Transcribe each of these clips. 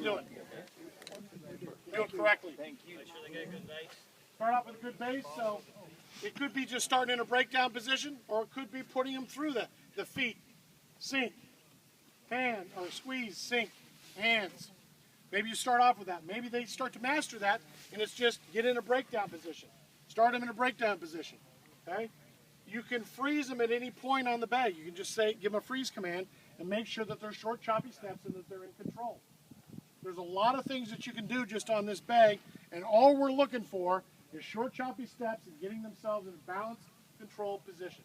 do it. Do it correctly. Thank you. Make sure they get a good base. Start off with a good base, so it could be just starting in a breakdown position, or it could be putting them through the feet, sink, hand, or squeeze, sink, hands. Maybe you start off with that. Maybe they start to master that, and it's just get in a breakdown position. Start them in a breakdown position, okay? You can freeze them at any point on the bag. You can just say, give them a freeze command, and make sure that they're short, choppy steps and that they're in control. There's a lot of things that you can do just on this bag, and all we're looking for is short, choppy steps and getting themselves in a balanced, controlled position.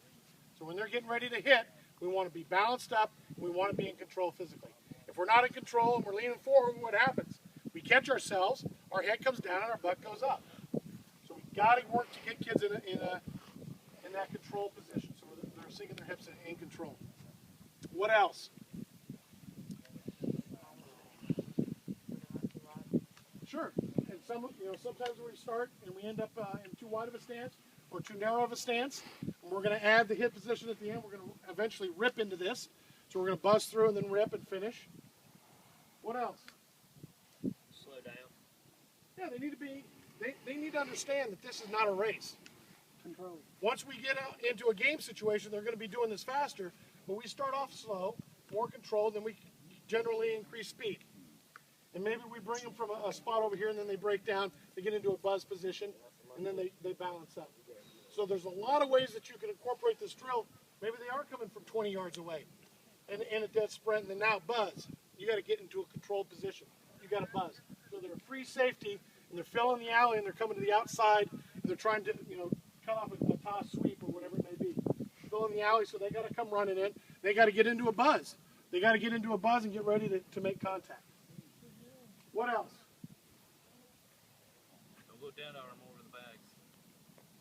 So when they're getting ready to hit, we want to be balanced up, and we want to be in control physically. If we're not in control and we're leaning forward, what happens? We catch ourselves, our head comes down, and our butt goes up. So we've got to work to get kids in that control position, so they're sinking their hips in control. What else? Sure. And sometimes we start and we end up in too wide of a stance or too narrow of a stance. And we're going to add the hip position at the end. We're going to eventually rip into this. So we're going to buzz through and then rip and finish. What else? Slow down. Yeah, they need to understand that this is not a race. Control. Once we get out into a game situation, they're going to be doing this faster. But we start off slow, more controlled, then we generally increase speed. And maybe we bring them from a spot over here, and then they break down, they get into a buzz position, and then they balance up. So there's a lot of ways that you can incorporate this drill. Maybe they are coming from 20 yards away, and a dead sprint, and then now buzz. You got to get into a controlled position. You got to buzz. So they're free safety, and they're filling the alley, and they're coming to the outside, and they're trying to, cut off a toss sweep or whatever it may be. Filling the alley, so they got to come running in. They got to get into a buzz. They got to get into a buzz and get ready to make contact. What else? Don't go down arm over the bags.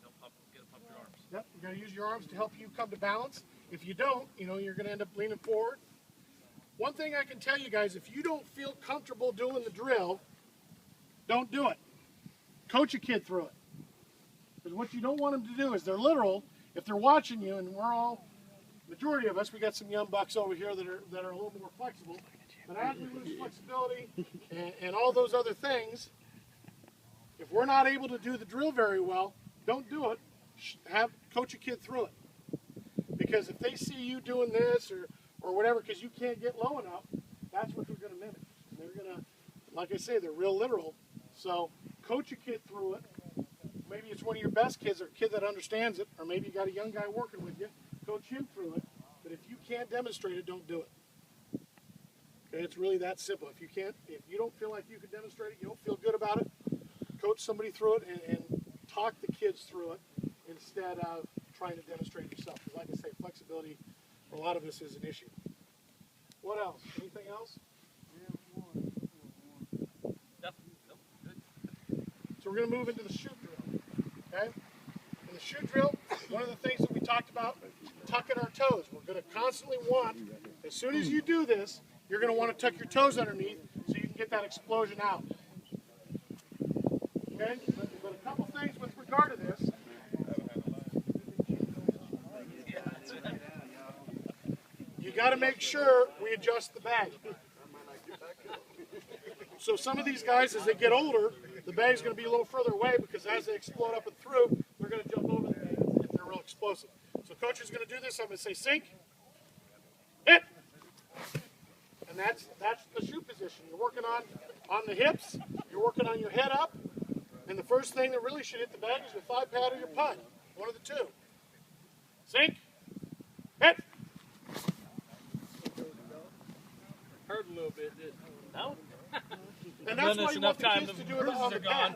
Don't pump your arms. Yep, you got to use your arms to help you come to balance. If you don't, you're going to end up leaning forward. One thing I can tell you guys, if you don't feel comfortable doing the drill, don't do it. Coach a kid through it. Because what you don't want them to do is they're literal. If they're watching you, and majority of us, we got some young bucks over here that are a little more flexible. But as we lose flexibility and all those other things, if we're not able to do the drill very well, don't do it. Coach a kid through it. Because if they see you doing this or whatever, because you can't get low enough, that's what they're going to mimic. They're going to, like I say, they're real literal. So coach a kid through it. Maybe it's one of your best kids or a kid that understands it, or maybe you got a young guy working with you. Coach him through it. But if you can't demonstrate it, don't do it. Okay, it's really that simple. If you don't feel like you can demonstrate it, you don't feel good about it, coach somebody through it and talk the kids through it instead of trying to demonstrate it yourself. Because like I say, flexibility for a lot of us is an issue. What else? Anything else? Nope. Good. So we're going to move into the shoot drill. Okay? In the shoot drill, one of the things that we talked about, tucking our toes. We're going to constantly want, as soon as you do this, you're going to want to tuck your toes underneath so you can get that explosion out. Okay? But a couple things with regard to this. You got to make sure we adjust the bag. So some of these guys, as they get older, the bag's going to be a little further away because as they explode up and through, they're going to jump over the bag if they're real explosive. So coach is going to do this. I'm going to say sink, hit. And that's the shoot position. You're working on the hips, you're working on your head up, and the first thing that really should hit the bag is your thigh pad or your putt. One of the two. Sink, hit. Hurt a little bit, didn't it? No? And that's why you want the kids to do it on the pad.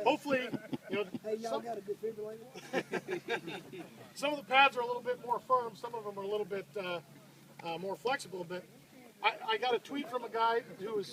Hopefully, Hey, y'all got a defibrillator? some of the pads are a little bit more firm, some of them are a little bit more flexible, but I got a tweet from a guy who was